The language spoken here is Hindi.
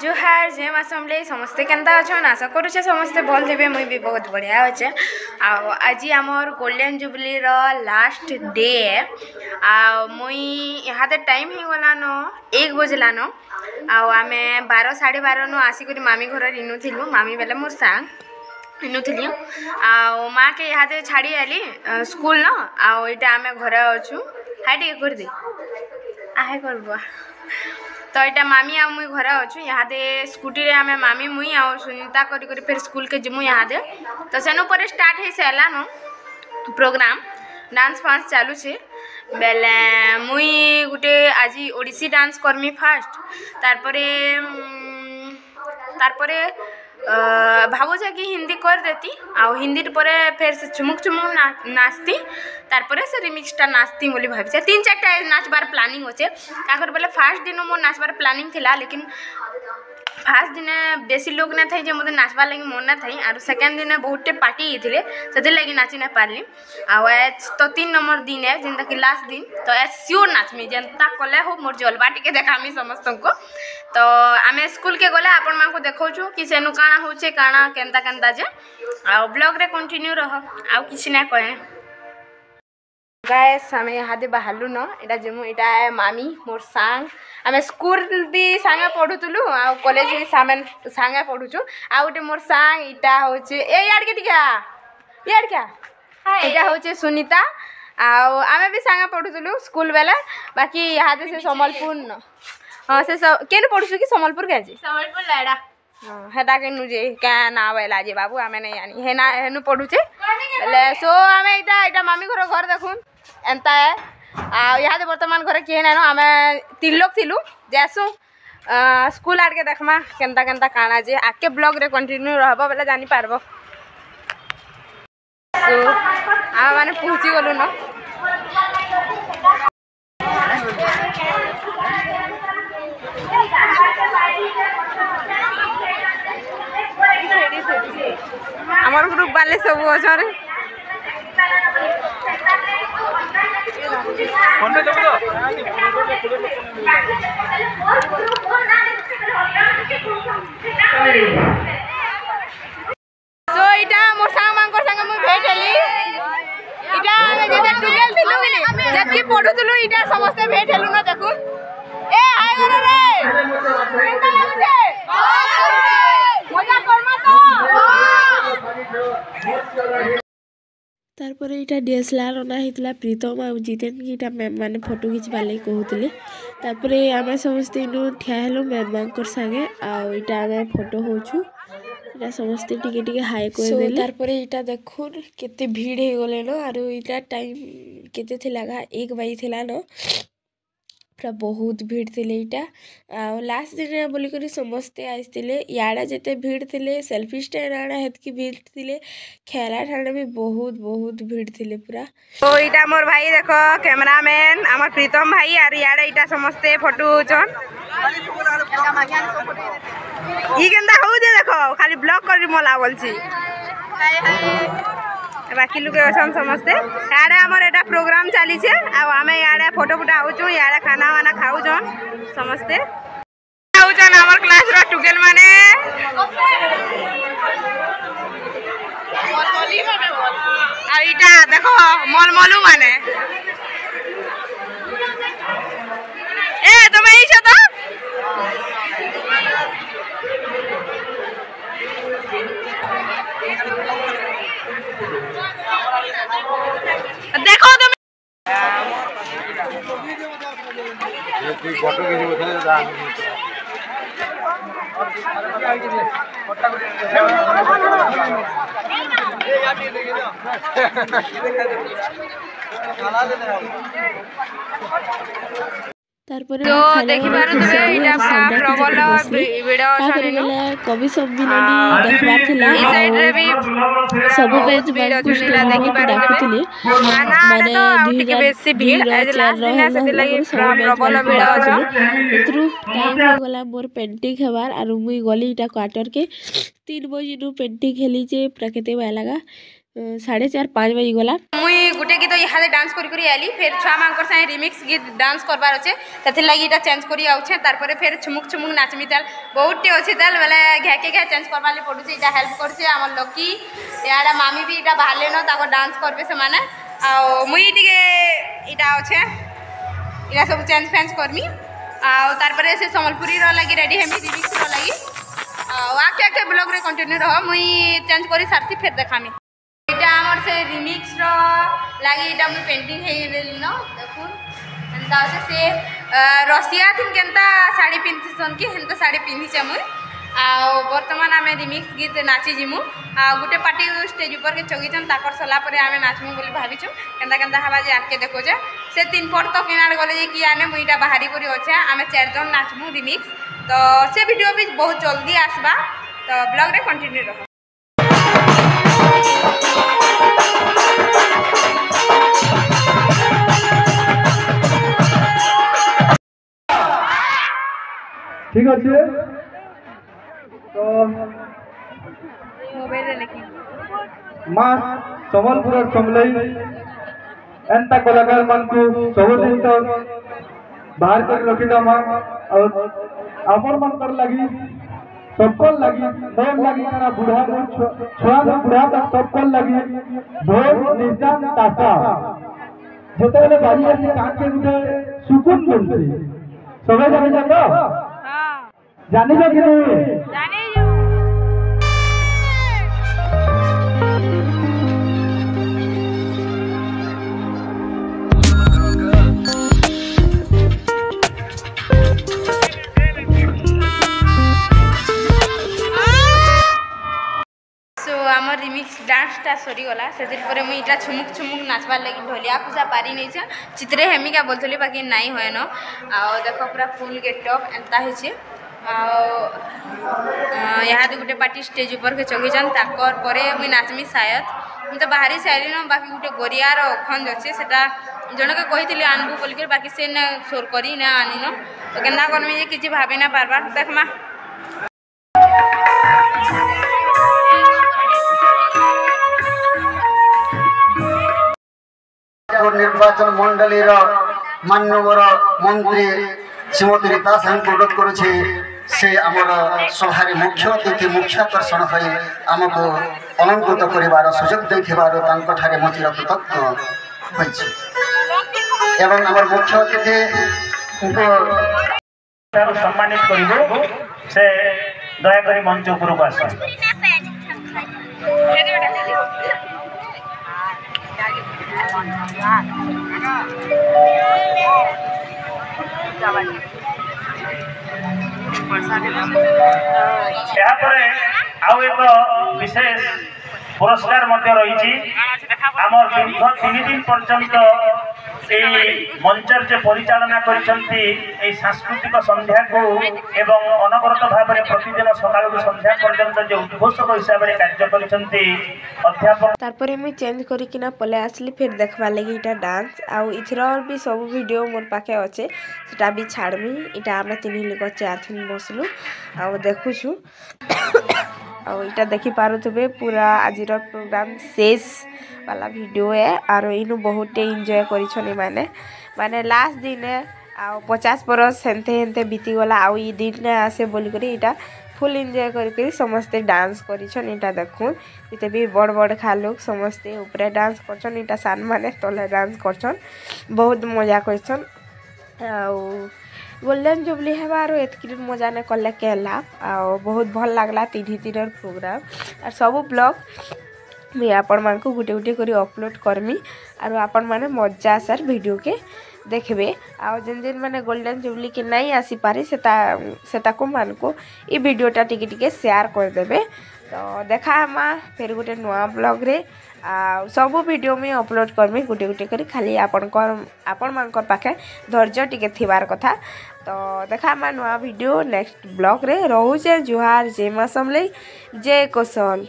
जुहार जे आसमले समस्ते केनता अछन आशा करूचे समस्ते भल थे मुई भी बहुत बढ़िया अच्छे। आज आमर गोल्डन जुबली लास्ट डे मुई यहाँ टाइम हो गलान 1 बजलान आम 12 साढ़े 12 नु आसिक मामी घर इनुलु मामी बेले मोर सांग इनुली माँ के यहाँ छाड़ी आली स्कूल न आईटा आम घर अच्छु हाई टे कर दे आहे करबा तो यहाँ मामी आ मुई घर अच्छु यहाँ स्कूटी रे आम मामी मुई आ सुनीता करी फिर स्कूल के जिमु यहाँ तो सेनु पर स्टार्ट हो सारा न प्रोग्राम डांस फांस चालू छे बेले मुई गुटे आज ओडिसी डांस करमी फास्ट तारपरे भावुचे कि हिंदी कर देती आ हिंदी पर फिर से चुमुक चुमुक नाचती तारपरे से रिमिक्सटा नाचती बोली भावी 3-4टा नाचबार प्लानिंग होचे काकर बोले फार्स्ट दिन मोर नाचबार प्लानिंग थिला लेकिन फार्स्ट दिन बेसी लोग ना थे मत नाचबार लगी मन ना थी और सेकेंड दिन बहुते पार्टी होते से लगी नाची ना पार्ली तो 3 नंबर दिन है जिनता कि लास्ट दिन तो सियोर नाचमी जनता कले हो मोर जलवा टिके देखामी समस्त को तो आम स्कूल के गले आपण मां को देखौछु कि सेनु काना होचे काना केनता केनता जे आ ब्लॉग रे कंटिन्यू रह आ किछि ना कहे गाइस आम यहाँ बाहरलु न इटा जिमु इटा मामी मोर सांग आम स्कूल भी सांगे पढ़ुतलु आ कॉलेज भी सांगे पढ़ुचु आ गोटे मोर सांग इटा होचे ए यार के टिका यार क्या इटा होचे सुनीता आम भी सांगे पढ़ुतलु स्कूल बेला बाकी यहाँ से सम्बलपुर न हाँ से सब केन पढ़ुछु कि सम्बलपुर के जी सम्बलपुर लाडा हाँ हेटा के नुजे क्या ना बेला जे बाबू आमे नहीं जानी हे ना हेनु पढ़ुचे ले सो आमे इटा मामी घर देखुन एंता है यहाँ बर्तमान घर किए ना आम 3 लोग थिलु जैसु स्कूल आड़ के देखमा केनता केनता काना जे आके ब्लॉग रे कंटिन्यू रहबो बेला जानी पारबो सो आ माने पहुंची गलु न हमर ग्रुप वाले सब अछरे सो इटा मोर सांग मांकर संग मु भेट हेली इटा जे टुगेल थिलु कि जति पढुतलु इटा समस्त भेट हेलु न देखु ए हाय गरे रे केनता लागुचे मजा करमा तो तारपर यहाँ डीएसएलआर अना होता प्रीतम आ जितेन की मैम मैंने फोटो खिंचवार लगे कहते तापर आम समस्ते इन ठिया हेलु मैम मान सागे आईटा आम फोटो होचु इटा समस्ते टिके टिके हाई कर तारपर यहाँ देखुन केते भीड़ हो गले न आरो इटा टाइम केते थिला 1 बजे थिला न पूरा बहुत भीड़ थे यहाँ लास्ट दिन बोलिक समस्ते आसते याड़ा जिते भीड़ थे सेल्फी स्टैंड आड़ा हेतकी भीड़ थे खेला ठाणे भी बहुत बहुत भीड़ थे पूरा तो इटा मोर भाई देखो कैमरामैन आमर प्रीतम भाई और याड़ा इटा समस्ते फोटो चन ई केनता हो जे देखो खाली ब्लॉग कर मला बोलची बाकी लोग असन समस्ते याडे आमर एटा प्रोग्राम चली छे आम याडे फोटो फुटा होचु याडे खाना वाना खाऊ जन समस्ते खाऊ जन आमर क्लास रो टुगेल माने मलमली माने आ इटा देखो मलमलु माने ए तुम ई छ त देखो तुम ये फोटो के जो बता तारपर कवि सम्मिलन देखबार थिला सब पेज डाकुथिले माने 2024 टाइम हो गला मोर पेंटिंग हेबार आरो मुई गली इटा क्वार्टर के 3 बजे नु पेंटिंग हेली जे प्रकृति वाला लगा 4:30-5 बजी गला। मुई गुटे गीत इहादे डांस करी आली फिर छुआ मानकर साथे रिमिक्स गीत डांस करबार अच्छे तथि लगी इटा चेंज करी आउछे तारपरे फिर छुमुक छुमुक नाचमी ताल बहुत टे अच्छे ताल बेले घाके घा चेंज करबा ले पडुछे इटा हेल्प करछे हमर लकी याडा मामी भी इटा बाहरले न ताको डांस करबे से माने आ मुई टिके इटा अच्छे इटा सब चेंज फेंज करमी आ तारपरे से संबलपुरी रो लगी रेडी हेमी रिमिक्स रो लगी आके आके ब्लॉग रे कंटिन्यू रह मुई चेंज करी सारती फिर देखामी इटा हमर से रिमिक्स रो लागी इटा मु पेंटिंग हे गेल न देखुन एंता से रसिया थिन केनता साड़ी पिंधिसन कि हेनता साड़ी पिंधि छ मुई आ वर्तमान आमे रिमिक्स गीत नाची जिमु आ गुटे पार्टी स्टेज ऊपर के चगिचन ताकर सला परे आमे नाचमु बोली भाबिछु केनता केनता हवा जे आके देखो जे से 3 पट तो किनार गले जे कि आने मुईटा बाहरी करी अछि आमे 4 जन नाचमु रिमिक्स तो से वीडियो भी बहुत जल्दी आसबा तो ब्लॉग रे कंटिन्यू रह ठीक अच्छे तो मोबाइल लेकिन माँ संबलपुर समलई एंता कलाकार मान को सब दिन तो बाहर कर रखीदा माँ और अपन मन कर लगी सबको लगी ढोल लगी ना बुढ़ा छुआ में बुढ़ा तक सबको लगी ढोल निजान तासा जेतेले बाजी आसी कान के गुटे सुकून मिलसी सबे जाने जानो हां जाने जा कि नहीं जाने रिमिक्स डांसटा सरीगला से मुझे इटा छुमुक छुमुक नाचबार लगी ढोलिया पूजा पारी नहीं छे चित्रे हेमिका बोलथली बाकी नहीं होए न आ देखो पूरा फुल गेटअप एंता है यहाँ गोटे पार्टी स्टेज ऊपर के चगिचन ताकर परे मुई नाचमी शायद मुझे तो बाहरी साइली न बाकी गोटे गरियार खंज अच्छे सेटा जनके कही आनबू बोलिक बाकी से ना सोर करी ना आनी न तो केना करमी जे किछि भाबी ना पारबा देखमा निर्वाचन मंडली मान्यवर मंत्री श्रीमती रीता साहू अनुरोध करुचे से आमर सभार मुख्य अतिथि मुख्य आकर्षण हो आमको अलंकृत कर सुजोग देखे मुझे कृतज्ञ एवं आम मुख्य अतिथि सम्मानित कर से दयाक मंच उपरक आस आउ एक विशेष पुरस्कार रही आमर दीर्घ 3 दिन पर्यंत मंचर जे परिचालना करछंती ए सांस्कृतिक संध्या को एवं अनवरत भाव में प्रतिदिन सकाळ संध्या पर्यंत जे उद्घोषक हिसाब से कार्य करछंती अध्यापक तारपरे मैं चेंज करिकिना पले आसली फिर देखबा लगी इटा डांस आउ इथरर भी सब वीडियो मोर पाखे अच्छे सेटा भी छाड़मी इटा आमे 3 लोग 4 दिन बसलु आउ देखुछु आउ इटा देखि पारुथबे पूरा आजिर प्रोग्राम शेष वाला वीडियो है और इनु बहुत एंजॉय करिछनी माने लास्ट दिन है आ 50 बरस हेंते हेंते बीती गला आउ ई दिन आसे बोली करी इटा फुल एंजॉय करी समस्ते डांस करिछन इटा देखुन इते भी बड़ बड़ खा लोग समस्ते ऊपर डांस करछन इटा सान माने तले डांस करछन बहुत मजा करछन आउ गोल्डन जुबली हेबार एतकी मजा ने कले केला आ बहुत भल लागला 3 दिनर प्रोग्राम और सब ब्लॉग मैं आपण मान को गुटे गुटे करी अपलोड करमी और आपण माने मजा आसार वीडियो के देखबे आ जेन जेन माने गोल्डन जुबली के नहीं आसी पारे सेता को मान को ई वीडियोटा टिके शेयर कर देबे तो देखा मा फिर गुटे नया ब्लॉग रे आ सब वीडियो में अपलोड करमी गुटे गुटे करी खाली आपण मानकर पाखे धैर्य टिके थिबार कथा तो देखा मा नया वीडियो नेक्स्ट ब्लॉग रे रहू जे जुहार जय मां समलई जय कोसल।